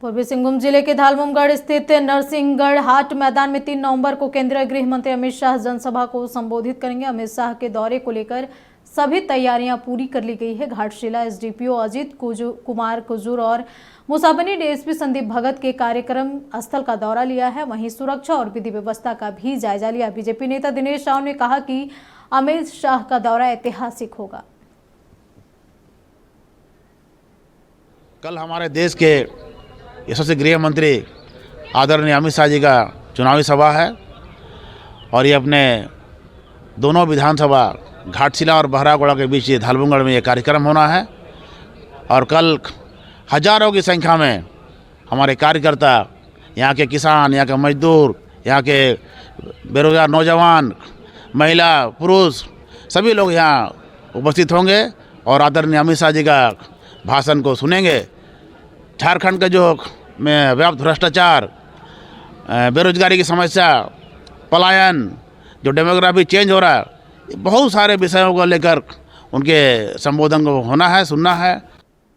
पूर्वी सिंहभूम जिले के धालमुमगढ़ स्थित नरसिंहगढ़ हाट मैदान में 3 नवंबर को केंद्रीय गृह मंत्री अमित शाह जनसभा को संबोधित करेंगे। अमित शाह के दौरे को लेकर सभी तैयारियां पूरी कर ली गई है। घाटशिला एसडीपीओ अजीत कुमार कुजूर और मुसाबनी डीएसपी संदीप भगत के कार्यक्रम स्थल का दौरा लिया है। वहीं सुरक्षा और विधि व्यवस्था का भी जायजा लिया। बीजेपी नेता दिनेश राव ने कहा कि अमित शाह का दौरा ऐतिहासिक होगा। कल हमारे देश के यशस्वी गृह मंत्री आदरणीय अमित शाह जी का चुनावी सभा है और ये अपने दोनों विधानसभा घाटशिला और बहरागोड़ा के बीच धालमुमगढ़ में ये कार्यक्रम होना है। और कल हजारों की संख्या में हमारे कार्यकर्ता, यहाँ के किसान, यहाँ के मजदूर, यहाँ के बेरोजगार नौजवान, महिला, पुरुष सभी लोग यहाँ उपस्थित होंगे और आदरणीय अमित शाह जी का भाषण को सुनेंगे। झारखंड के जो में व्याप्त भ्रष्टाचार, बेरोजगारी की समस्या, पलायन, जो डेमोग्राफी चेंज हो रहा है, बहुत सारे विषयों को लेकर उनके संबोधन को होना है, सुनना है।